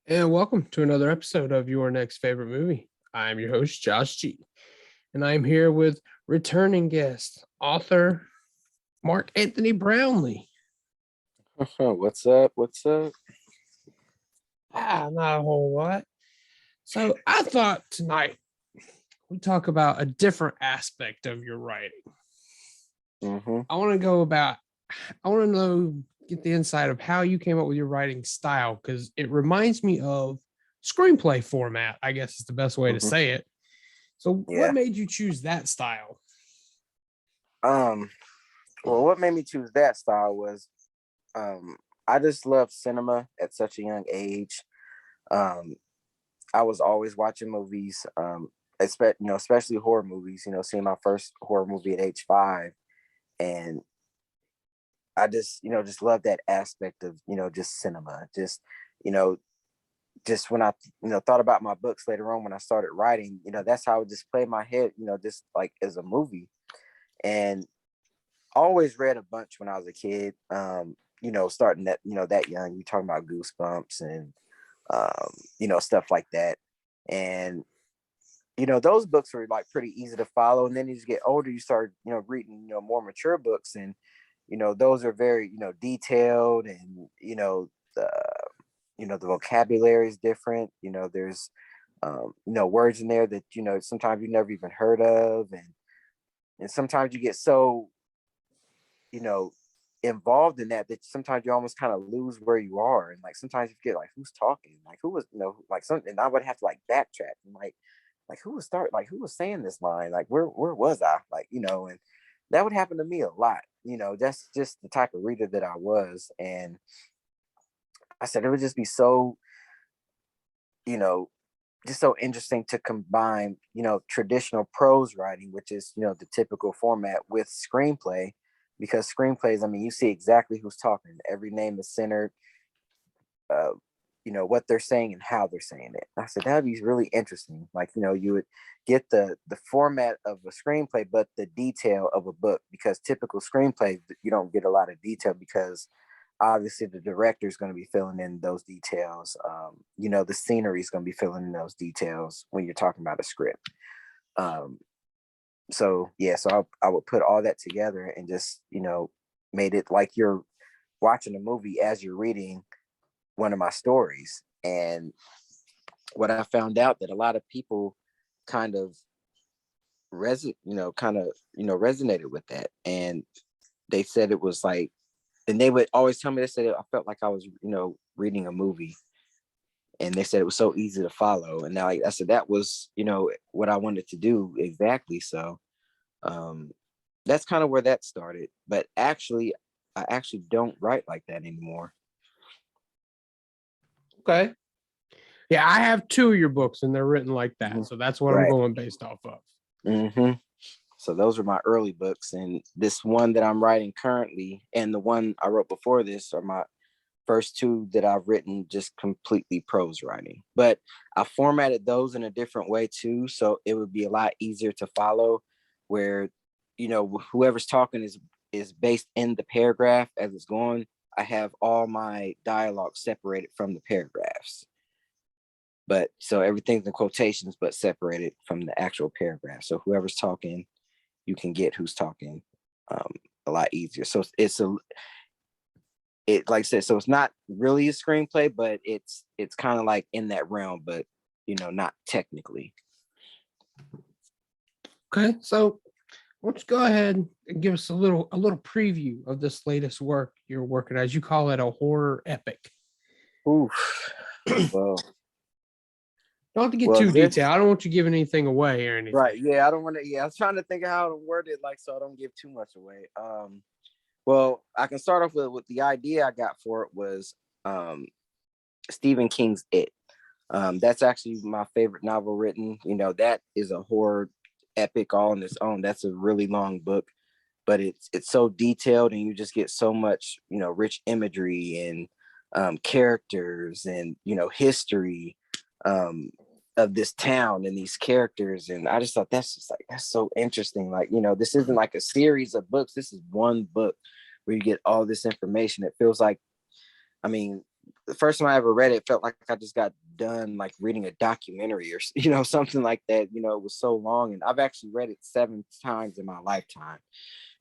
And welcome to another episode of Your Next Favorite Movie. I'm your host, Josh G. And I'm here with returning guest, author Marc Anthony Brownlee. What's up? What's up? Not a whole lot. So I thought tonight we talk about a different aspect of your writing. I want to know, get the insight of how you came up with your writing style, because it reminds me of screenplay format, I guess is the best way to say it. So what made you choose that style? Well, what made me choose that style was I just loved cinema at such a young age. I was always watching movies, especially horror movies, seeing my first horror movie at age 5. And I just love that aspect of, just cinema. Just when I, thought about my books later on when I started writing, that's how I would just play in my head, just like as a movie. And always read a bunch when I was a kid. Starting that, that young, you talking about Goosebumps and, stuff like that. And, those books were like pretty easy to follow. And then as you get older, you start, reading, more mature books. And, those are very, detailed and, the vocabulary is different. There's, words in there that, sometimes you never even heard of. And sometimes you get so, involved in that sometimes you almost kind of lose where you are. And like, sometimes you get like, who's talking? Like who was, like something, and I would have to like backtrack and like who was saying this line? Like, where was I? Like, and that would happen to me a lot. That's just the type of reader that I was. And I said, it would just be so, just so interesting to combine, traditional prose writing, which is, the typical format, with screenplay, because screenplays, I mean, you see exactly who's talking. Every name is centered, what they're saying and how they're saying it. I said, that'd be really interesting. Like, you would get the format of a screenplay, but the detail of a book, because typical screenplays, you don't get a lot of detail because obviously the director is going to be filling in those details. The scenery is going to be filling in those details when you're talking about a script. So I would put all that together and just, made it like you're watching a movie as you're reading one of my stories. And what I found out that a lot of people kind of resonated with that. And they said it was like, and they would always tell me, they said, I felt like I was, reading a movie. And they said it was so easy to follow. And now I said, that was, what I wanted to do exactly. So that's kind of where that started. But actually, I actually don't write like that anymore. Okay. Yeah, I have 2 of your books and they're written like that. So that's what I'm going based off of. So those are my early books. And this one that I'm writing currently and the one I wrote before this are my first 2 that I've written just completely prose writing. But I formatted those in a different way too. So it would be a lot easier to follow, where, whoever's talking is based in the paragraph as it's going. I have all my dialogue separated from the paragraphs. But so everything's in quotations, but separated from the actual paragraph. So whoever's talking, you can get who's talking a lot easier. So like I said, so it's not really a screenplay, but it's kind of like in that realm, but not technically. Okay, so why don't you go ahead and give us a little preview of this latest work you're working on, as you call it, a horror epic. Oof. Well, don't have to get too detailed. I don't want you giving anything away or anything. Right. Yeah, I don't want to. Yeah, I was trying to think of how to word it, like, so I don't give too much away. Well, I can start off with the idea I got for it was Stephen King's It. That's actually my favorite novel written. That is a horror epic all on its own. That's a really long book, but it's so detailed, and you just get so much, rich imagery and characters and, history of this town and these characters. And I just thought that's so interesting. Like, this isn't like a series of books. This is one book where you get all this information. It feels like, I mean, the first time I ever read it, felt like I just got done like reading a documentary or something like that. It was so long, and I've actually read it 7 times in my lifetime.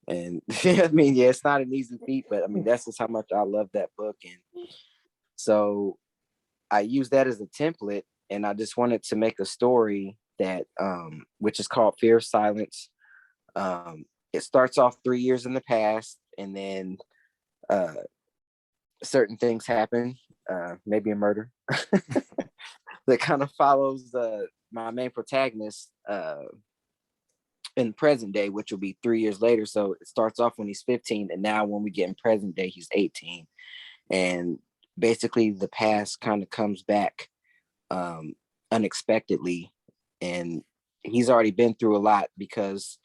And I mean, yeah, it's not an easy feat, but I mean, that's just how much I love that book. And so I used that as a template, and I just wanted to make a story that, which is called Fear of Silence. It starts off 3 years in the past, and then certain things happen, maybe a murder, that kind of follows my main protagonist in present day, which will be 3 years later. So it starts off when he's 15, and now when we get in present day, he's 18. And basically the past kind of comes back unexpectedly, and he's already been through a lot because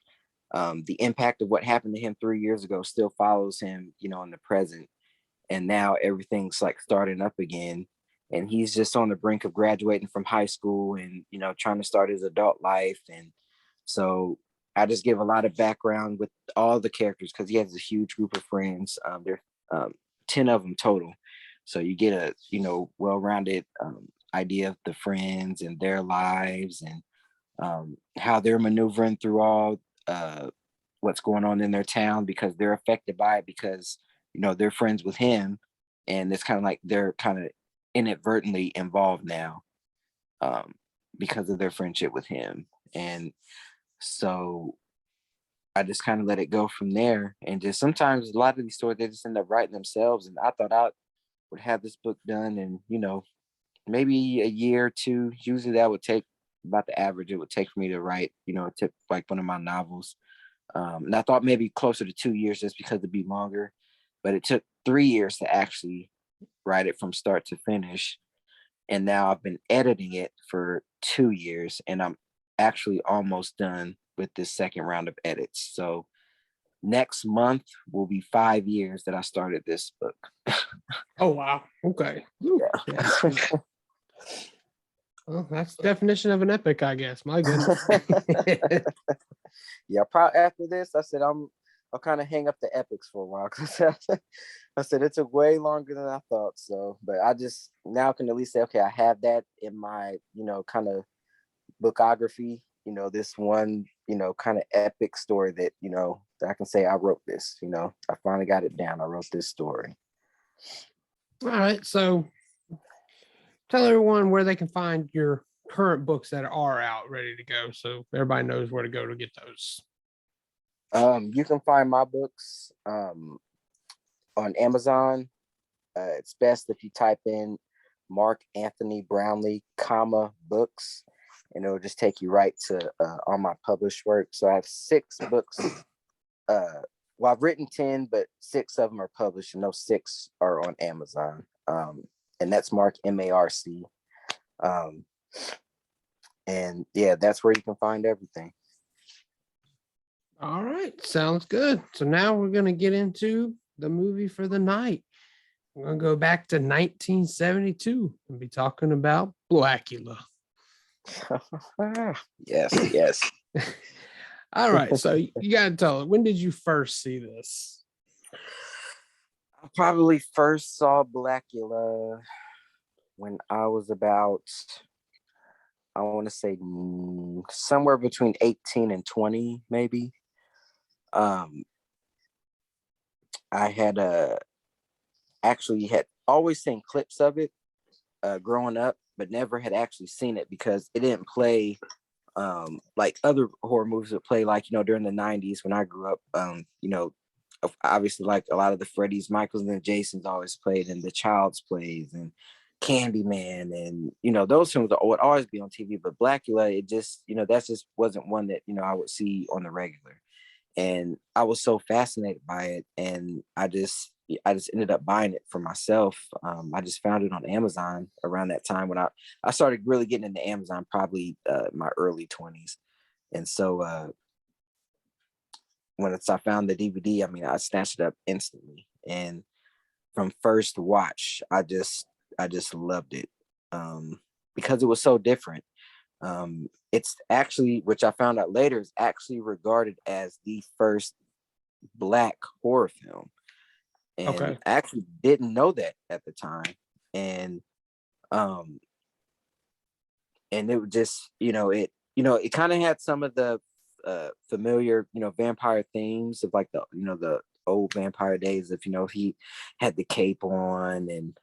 the impact of what happened to him 3 years ago still follows him, in the present. And now everything's like starting up again, and he's just on the brink of graduating from high school and trying to start his adult life. And so I just give a lot of background with all the characters because he has a huge group of friends. There are 10 of them total, so you get a well-rounded idea of the friends and their lives, and how they're maneuvering through all what's going on in their town, because they're affected by it, because they're friends with him, and it's kind of like they're kind of inadvertently involved now because of their friendship with him. And so I just kind of let it go from there. And just sometimes a lot of these stories, they just end up writing themselves. And I thought I would have this book done in, maybe a year or two. Usually that would take about the average it would take for me to write, like one of my novels. And I thought maybe closer to 2 years just because it'd be longer. But it took 3 years to actually write it from start to finish. And now I've been editing it for 2 years, and I'm actually almost done with this second round of edits. So next month will be 5 years that I started this book. Oh, wow. Okay. Yeah. Well, that's the definition of an epic, I guess. My goodness. Yeah, probably after this, I said I'll kind of hang up the epics for a while, because I said it took way longer than I thought. So, but I just now can at least say, okay, I have that in my, kind of bookography, this one, kind of epic story that, that I can say I wrote this, I finally got it down. I wrote this story. All right. So tell everyone where they can find your current books that are out ready to go, so everybody knows where to go to get those. You can find my books on Amazon. It's best if you type in Marc Anthony Brownlee, books, and it'll just take you right to all my published work. So I have 6 books. Well, I've written 10, but 6 of them are published, and those 6 are on Amazon. And that's Marc, M-A-R-C. And yeah, that's where you can find everything. All right, sounds good. So now we're going to get into the movie for the night. We're going to go back to 1972 and be talking about Blacula. Yes. All right, so you got to tell it, when did you first see this? I probably first saw Blacula when I was about, I want to say somewhere between 18 and 20, maybe. I had actually had always seen clips of it growing up, but never had actually seen it because it didn't play like other horror movies would play, like, during the 90s when I grew up. Obviously, like a lot of the Freddy's, Michaels, and Jason's always played, and the Child's Plays, and Candyman, and those films would always be on TV. But Blacula, it just that just wasn't one that I would see on the regular, and I was so fascinated by it, and I just ended up buying it for myself. I just found it on Amazon around that time when I started really getting into Amazon, probably my early 20s, and so when I found the DVD, I mean, I snatched it up instantly, and from first watch, I just loved it because it was so different. It's actually, which I found out later, is actually regarded as the first Black horror film, and I actually didn't know that at the time. and it would just, it kind of had some of the familiar, vampire themes of like the old vampire days of, he had the cape on, and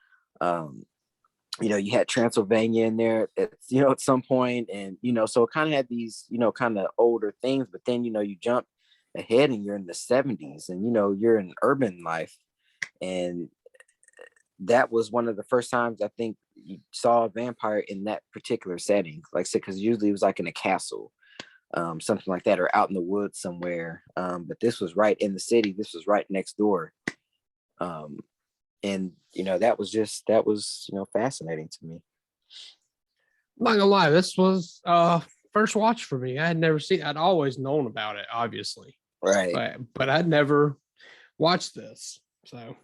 you had Transylvania in there at some point, and so it kind of had these kind of older things, but then you jump ahead and you're in the 70s, and you're in urban life, and that was one of the first times I think you saw a vampire in that particular setting, like I said, because usually it was like in a castle, something like that, or out in the woods somewhere, but this was right in the city, this was right next door, and that was fascinating to me. I'm not gonna lie, this was first watch for me. I had never seen. I'd always known about it, obviously, Right. but I'd never watched this. So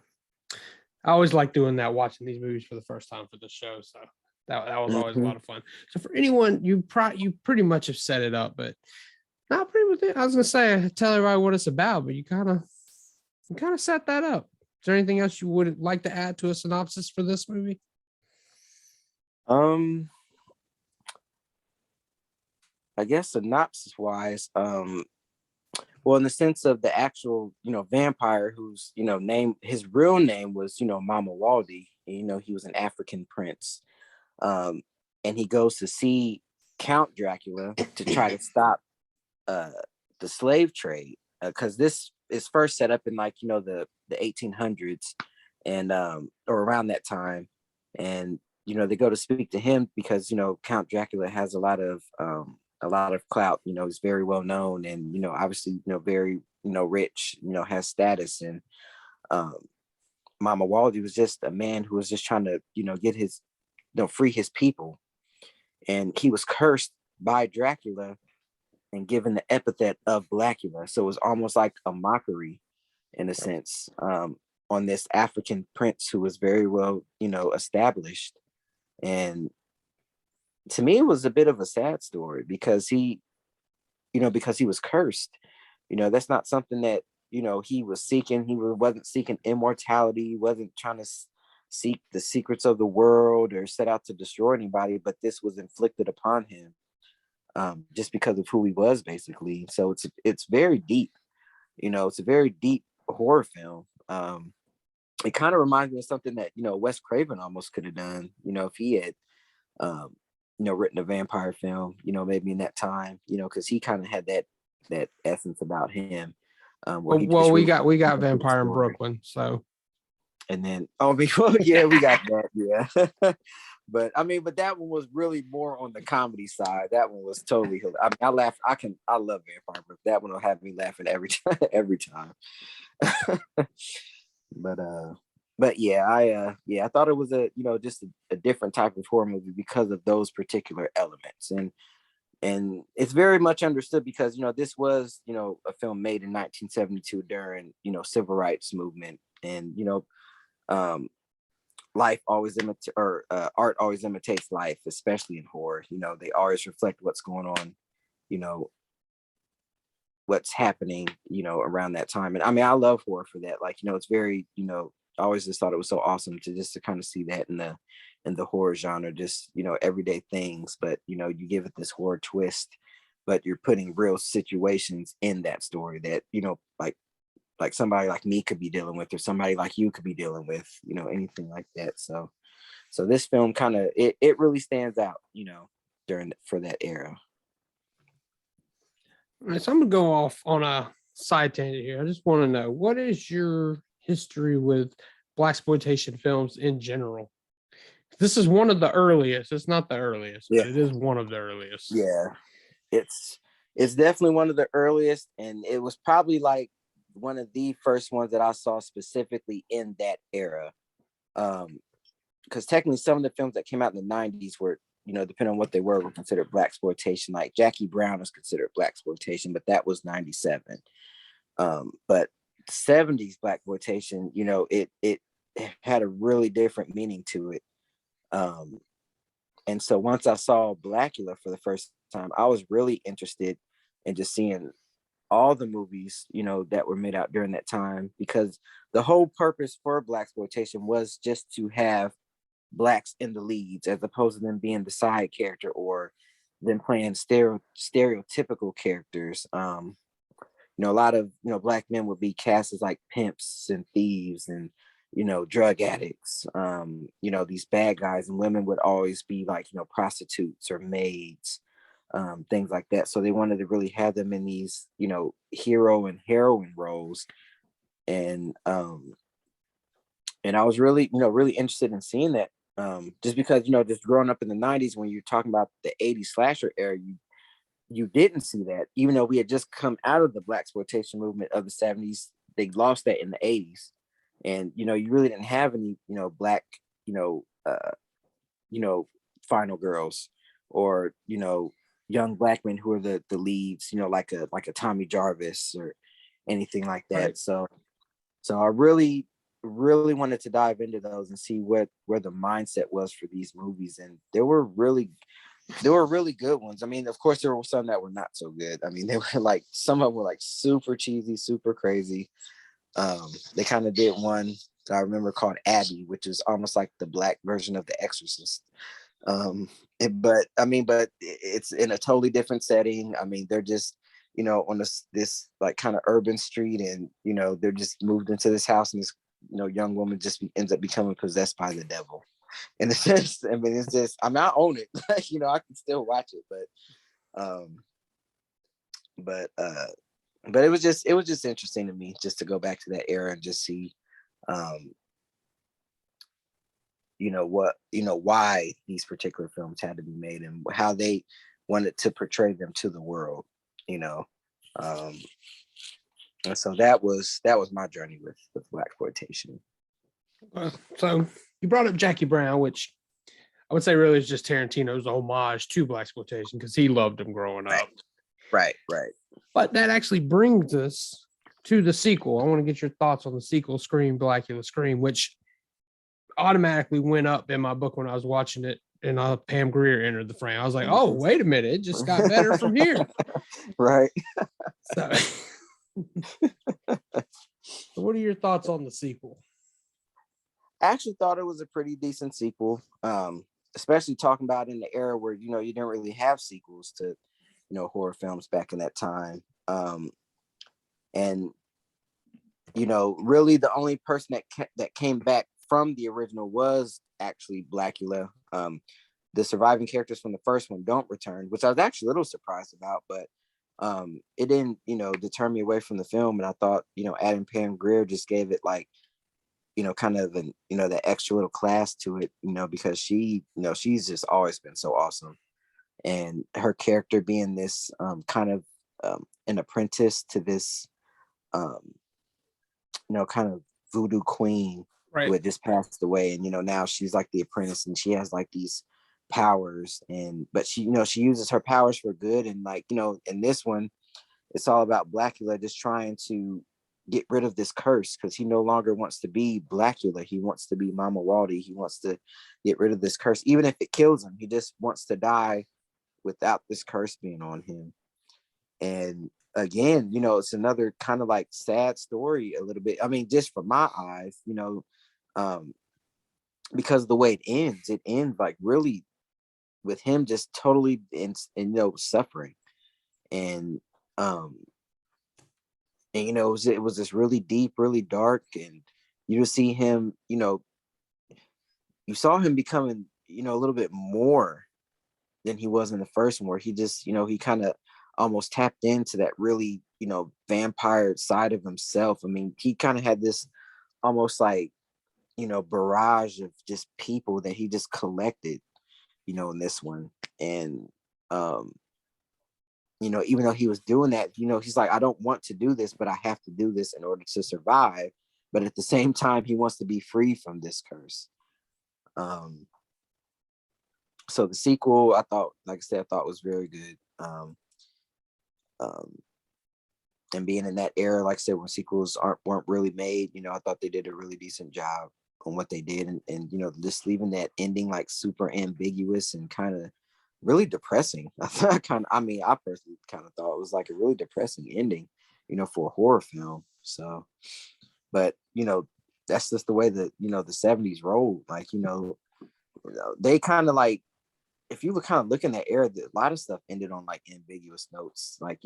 I always like doing that, watching these movies for the first time for the show. So that was always a lot of fun. So for anyone, you pretty much have set it up, but not pretty much. I was gonna say tell everybody what it's about, but you kind of set that up. Is there anything else you would like to add to a synopsis for this movie? I guess synopsis wise, well, in the sense of the actual, vampire whose, his real name was, Mama Waldy. He was an African prince. And he goes to see Count Dracula to try to stop the slave trade. Because this is first set up in like, the 1800s, and or around that time. And, they go to speak to him because, Count Dracula has a lot of clout, is very well known, and obviously very rich, has status, and Mama Waldy was just a man who was just trying to get his free his people, and he was cursed by Dracula and given the epithet of Blacula, so it was almost like a mockery in a sense, on this African prince who was very well established. And to me, it was a bit of a sad story because he was cursed. That's not something that, he was seeking. He wasn't seeking immortality. He wasn't trying to seek the secrets of the world or set out to destroy anybody, but this was inflicted upon him, just because of who he was, basically. So it's very deep. It's a very deep horror film. It kind of reminds me of something that, Wes Craven almost could have done, if he had, written a vampire film, maybe in that time, because he kind of had that essence about him. Well, we got Vampire in Brooklyn, so. And then, yeah, we got that, yeah. But that one was really more on the comedy side. That one was totally. I laugh. I love Vampire, but that one will have me laughing every time. Every time. But yeah, I thought it was just a different type of horror movie because of those particular elements, and it's very much understood because this was a film made in 1972 during civil rights movement, and art always imitates life, especially in horror. They always reflect what's going on, what's happening around that time. And I love horror for that. Like, it's very I always just thought it was so awesome to kind of see that in the horror genre, just everyday things, but you give it this horror twist, but you're putting real situations in that story that like somebody like me could be dealing with, or somebody like you could be dealing with, anything like that. So this film kind of it really stands out, for that era. All right, so I'm gonna go off on a side tangent here. I just want to know, what is your history with blaxploitation films in general? This is one of the earliest. It's not the earliest, but it is one of the earliest. Yeah, it's definitely one of the earliest, and it was probably like one of the first ones that I saw specifically in that era. Because technically, some of the films that came out in the 90s were, depending on what they were considered blaxploitation. Like Jackie Brown is considered blaxploitation, but that was 97. But 70s blaxploitation, it had a really different meaning to it. And so once I saw Blacula for the first time, I was really interested in just seeing all the movies, that were made out during that time, because the whole purpose for blaxploitation was just to have blacks in the leads, as opposed to them being the side character or them playing stereotypical characters. A lot of black men would be cast as like pimps and thieves and drug addicts, these bad guys, and women would always be like prostitutes or maids, things like that. So they wanted to really have them in these hero and heroine roles. And I was really really interested in seeing that, just because just growing up in the 90s, when you're talking about the 80s slasher era, you didn't see that, even though we had just come out of the blaxploitation movement of the 70s. They lost that in the 80s, and you really didn't have any black final girls, or young black men who are the leads, like a Tommy Jarvis or anything like that. Right. So I really wanted to dive into those and see where the mindset was for these movies, and there were really good ones. I mean, of course, there were some that were not so good. I mean, they were like, some of them were like super cheesy, super crazy. They kind of did one that I remember called Abby, which is almost like the black version of The Exorcist. But it's in a totally different setting. I mean, they're just on this like kind of urban street, and they're just moved into this house, and this young woman just ends up becoming possessed by the devil. And it's just, I own it. I can still watch it, but it was just interesting to me just to go back to that era and just see, why these particular films had to be made and how they wanted to portray them to the world, and so that was my journey with blaxploitation. So you brought up Jackie Brown, which I would say really is just Tarantino's homage to blaxploitation, because he loved him growing up. Right. But that actually brings us to the sequel. I want to get your thoughts on the sequel, Scream, Blacula, Scream, which automatically went up in my book when I was watching it, and Pam Grier entered the frame. I was like, oh, wait a minute, it just got better from here. Right. So what are your thoughts on the sequel? I actually thought it was a pretty decent sequel, especially talking about in the era where you didn't really have sequels to horror films back in that time, and really the only person that came back from the original was actually Blacula. The surviving characters from the first one don't return, which I was actually a little surprised about, but it didn't deter me away from the film. And I thought adding Pam Grier just gave it like kind of an that extra little class to it, because she she's just always been so awesome, and her character being this kind of an apprentice to this kind of voodoo queen, right, who had just passed away, and now she's like the apprentice, and she has like these powers, but she she uses her powers for good, and like in this one it's all about Blacula just trying to get rid of this curse, because he no longer wants to be Blacula. He wants to be Mama Waldy. He wants to get rid of this curse, even if it kills him. He just wants to die without this curse being on him. And again, it's another kind of like sad story a little bit. I mean, just from my eyes, because of the way it ends like really with him just totally in suffering. And it was this really deep, really dark, and you just see him, you saw him becoming, a little bit more than he was in the first one, where he just, he kind of almost tapped into that really, vampire side of himself. I mean, he kind of had this almost like, barrage of just people that he just collected, in this one. And, even though he was doing that, he's like, I don't want to do this, but I have to do this in order to survive. But at the same time, he wants to be free from this curse. So the sequel, I thought, like I said, I thought was very good. And being in that era, like I said, when sequels weren't really made, I thought they did a really decent job on what they did, and just leaving that ending like super ambiguous and kind of really depressing. I personally kind of thought it was like a really depressing ending, for a horror film. So, but that's just the way that the 70s rolled. Like they kind of like, if you were kind of looking at era, a lot of stuff ended on like ambiguous notes, like,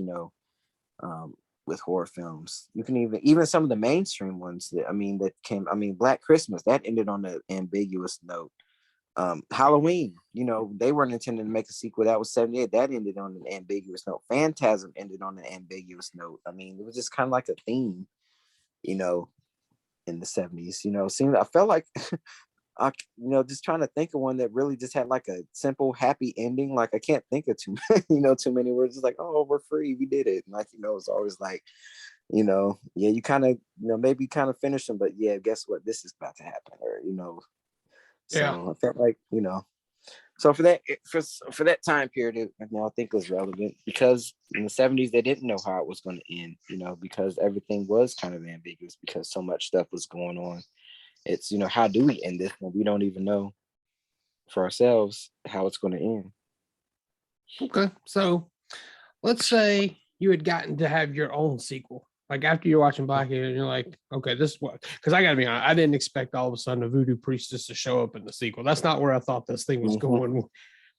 with horror films. You can even some of the mainstream ones that Black Christmas, that ended on an ambiguous note. Halloween, they weren't intending to make a sequel. That was 78. That ended on an ambiguous note. Phantasm ended on an ambiguous note. I mean, it was just kind of like a theme, in the 70s. I felt like just trying to think of one that really just had like a simple happy ending. Like I can't think of too too many words. It's like, oh, we're free, we did it. And like, it's always like, yeah, you kind of, maybe kind of finish them, but yeah, guess what? This is about to happen, or so Yeah. I felt like, so for that time period, I think it was relevant because in the 70s they didn't know how it was going to end, because everything was kind of ambiguous because so much stuff was going on. It's, how do we end this when we don't even know for ourselves how it's going to end? Okay. So let's say you had gotten to have your own sequel. Like after you're watching Blacula, and you're like, okay, this is what, because I gotta be honest, I didn't expect all of a sudden a voodoo priestess to show up in the sequel. That's not where I thought this thing was going.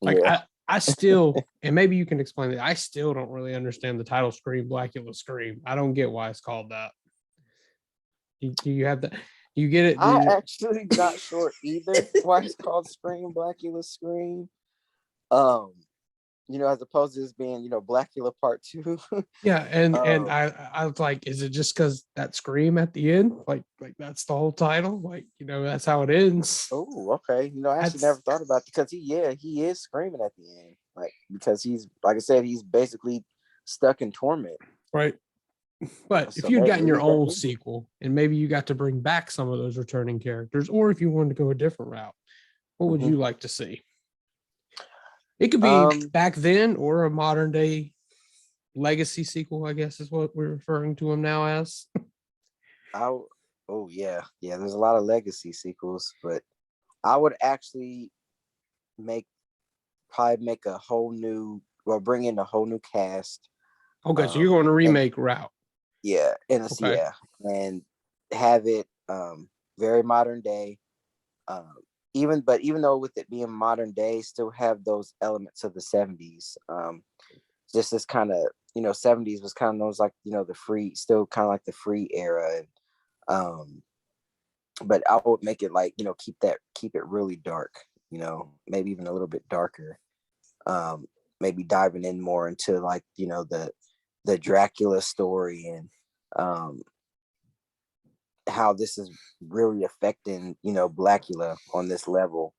Like yeah. I still, and maybe you can explain it. I still don't really understand the title Scream, Blacula Scream. I don't get why it's called that. Do you have that? You get it? I'm actually not sure either why it's called Scream, Blacula Scream. As opposed to this being, Blacula Part 2. Yeah, and I was like, is it just because that scream at the end? Like that's the whole title? Like, that's how it ends. Oh, okay. I actually never thought about it because he is screaming at the end. Like, because he's, like I said, he's basically stuck in torment. Right. But if you'd gotten your own sequel and maybe you got to bring back some of those returning characters, or if you wanted to go a different route, what would you like to see? It could be back then or a modern day legacy sequel, I guess is what we're referring to them now as. Yeah. There's a lot of legacy sequels, but I would actually probably make a whole new, bring in a whole new cast. Okay, so you're going to remake route. Yeah, and have it very modern day. Even though with it being modern day, still have those elements of the 70s. Just this kind of 70s was kind of known as like the free, still kind of like the free era, and but I would make it like keep it really dark, maybe even a little bit darker. Maybe diving in more into like the Dracula story and how this is really affecting Blacula on this level.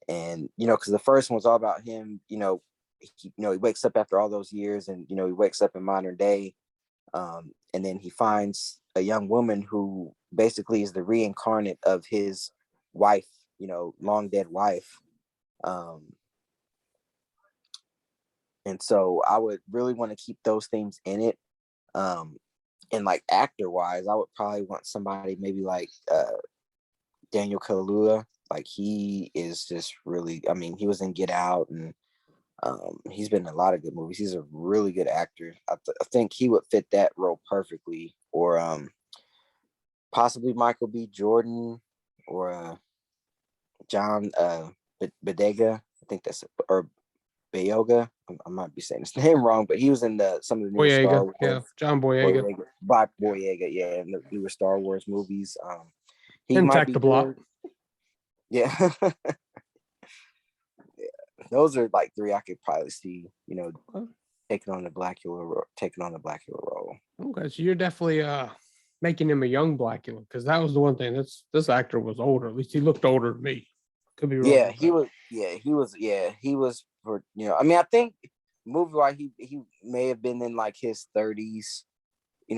And because the first one's all about him, he wakes up after all those years, and he wakes up in modern day, and then he finds a young woman who basically is the reincarnate of his wife, long dead wife. And so I would really want to keep those themes in it. And like actor wise, I would probably want somebody maybe like Daniel Kaluuya. Like he is just really, I mean, he was in Get Out, and he's been in a lot of good movies. He's a really good actor. I think he would fit that role perfectly. Or possibly Michael B. Jordan, or John Bodega. I think that's, or Boyega. I might be saying his name wrong, but he was in some of the newer Star Wars. Yeah, John Boyega. Boyega, yeah, in the newer Star Wars movies. He and might be the block. Yeah. Yeah. Those are like three I could probably see, taking on the Blacula role. Okay, so you're definitely making him a young Blacula, because that was the one thing. This actor was older. At least he looked older to me. Could be wrong. Yeah, he was for I mean, I think movie wise he may have been in like his 30s,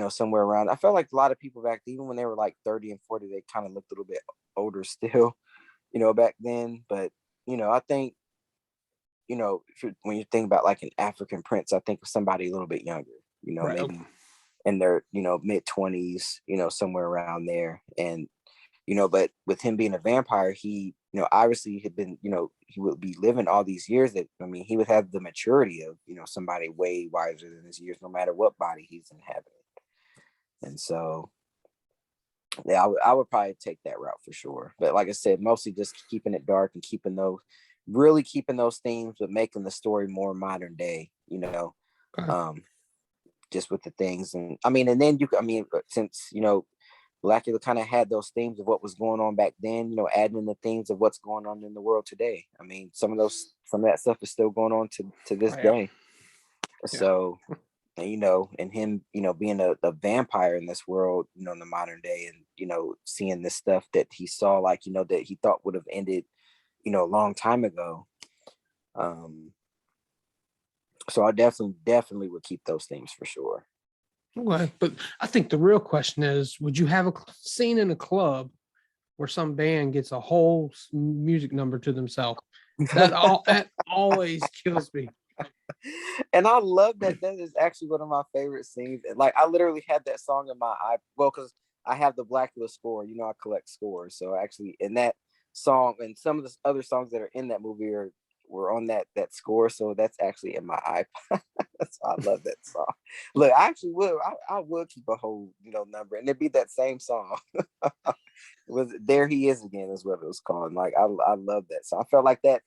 somewhere around. I felt like a lot of people back then, even when they were like 30 and 40, they kind of looked a little bit older still, back then. But I think when you think about like an African prince, I think of somebody a little bit younger, right. Maybe in their mid-20s, somewhere around there. And but with him being a vampire, he obviously had been, he would be living all these years, that I mean, he would have the maturity of somebody way wiser than his years, no matter what body he's inhabiting. And so Yeah, I would probably take that route for sure. But like I said, mostly just keeping it dark and keeping those themes, but making the story more modern day, Okay. um, just with the things. And I mean, and then since, Blacula kind of had those themes of what was going on back then, adding in the themes of what's going on in the world today. I mean, some of that stuff is still going on to this Oh, yeah. day. Yeah. So, and him, being a vampire in this world, in the modern day, and seeing this stuff that he saw, like, that he thought would have ended, a long time ago. So I definitely would keep those themes for sure. Okay. But I think the real question is, would you have a scene in a club where some band gets a whole music number to themselves? That always kills me. And I love that. That is actually one of my favorite scenes. Like, I literally had that song in my eye. Well, because I have the Blacula score. I collect scores. So actually, in that song and some of the other songs that are in that movie were on that score. So that's actually in my iPod. So I love that song. Look, I actually would. I would keep a whole number, and it'd be that same song. Was There He Is Again is what it was called. Like, I love that song. I felt like that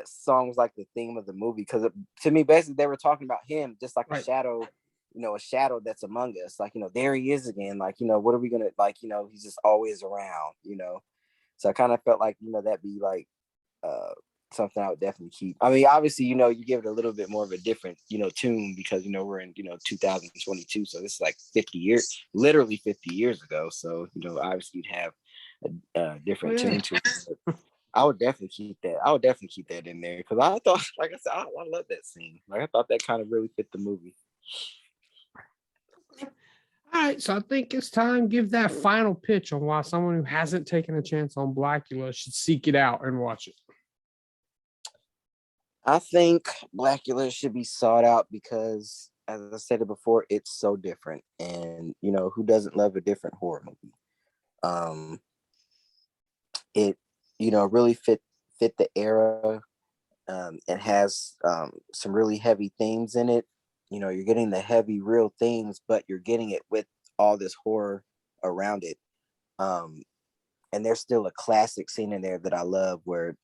song was like the theme of the movie, because to me, basically, they were talking about him just like Right. a shadow, a shadow that's among us. Like, there he is again. Like, what are we gonna, like, he's just always around. So I kind of felt like, that'd be like something I would definitely keep. I mean, obviously, you give it a little bit more of a different, tune, because we're in 2022, so this is like 50 years, literally 50 years ago. So obviously you'd have a different tune to it. I would definitely keep that. I would definitely keep that in there, because I thought, like I said, I love that scene. Like, I thought that kind of really fit the movie. All right, so I think it's time to give that final pitch on why someone who hasn't taken a chance on Blacula should seek it out and watch it. I think Blacula should be sought out because, as I said it before, it's so different. And who doesn't love a different horror movie? Um, it really fit the era. It has some really heavy themes in it. You're getting the heavy real themes, but you're getting it with all this horror around it. And there's still a classic scene in there that I love, where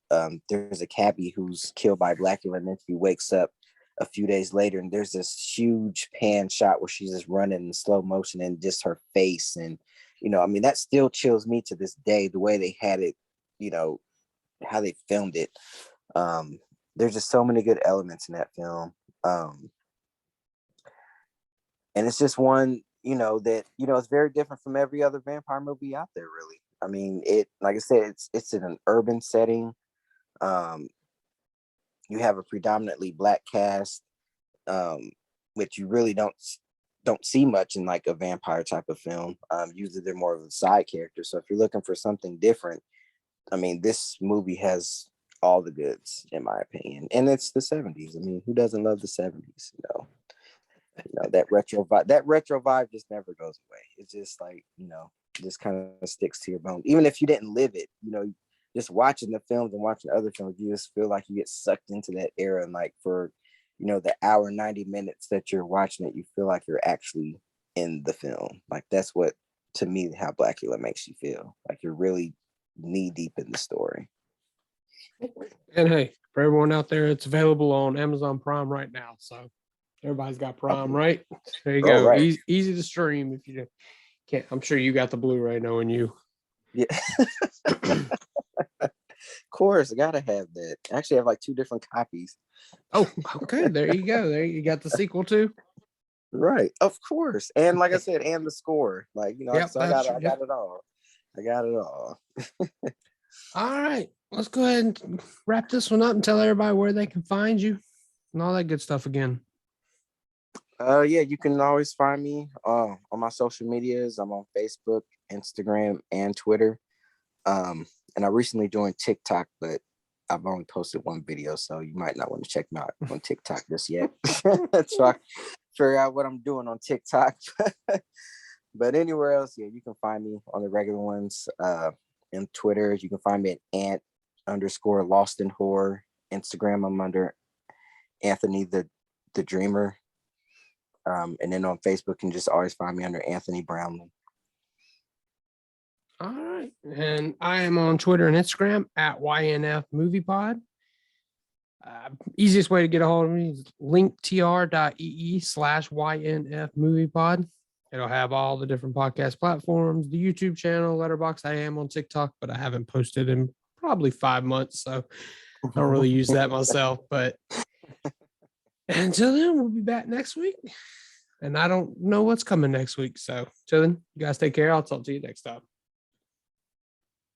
there's a cabbie who's killed by Blacula, and then she wakes up a few days later, and there's this huge pan shot where she's just running in slow motion, and just her face. And I mean, that still chills me to this day, the way they had it, how they filmed it. There's just so many good elements in that film. And it's just one, that, it's very different from every other vampire movie out there, really. I mean, like I said, it's in an urban setting. Um, you have a predominantly Black cast, which you really don't see much in like a vampire type of film. Usually they're more of a side character. So if you're looking for something different, I mean, this movie has all the goods, in my opinion. And it's the 70s. I mean, who doesn't love the 70s? That retro vibe just never goes away. It's just like, just kind of sticks to your bone. Even if you didn't live it, just watching the films and watching other films, you just feel like you get sucked into that era. And like, for, the hour, 90 minutes that you're watching it, you feel like you're actually in the film. Like, that's what, to me, how Blacula makes you feel. Like, you're really knee deep in the story. And hey, for everyone out there, it's available on Amazon Prime right now. So everybody's got Prime, right? There you go. Right. Easy to stream if you can't. I'm sure you got the Blu-ray, knowing you. Yeah. Of course, I gotta have that. I actually have like 2 different copies. Oh, okay. There you go. There you got the sequel too. Right, of course. And like I said, and the score. Like, Yep, so I got it all. I got it all. All right. Let's go ahead and wrap this one up and tell everybody where they can find you and all that good stuff again. Yeah, you can always find me on my social medias. I'm on Facebook, Instagram, and Twitter. And I recently joined TikTok, but I've only posted 1 video, so you might not want to check me out on TikTok just yet. So I figure out what I'm doing on TikTok. But anywhere else, yeah, you can find me on the regular ones. In Twitter, you can find me at ant_lost in horror. Instagram, I'm under Anthony the Dreamer. And then on Facebook, you can just always find me under Anthony Brownlee. All right. And I am on Twitter and Instagram at ynfmoviepod. Easiest way to get a hold of me is linktr.ee/ynfmoviepod. It'll have all the different podcast platforms, the YouTube channel, Letterboxd. I am on TikTok, but I haven't posted in probably 5 months, so I don't really use that myself. But until then, we'll be back next week. And I don't know what's coming next week. So, till then, you guys take care. I'll talk to you next time.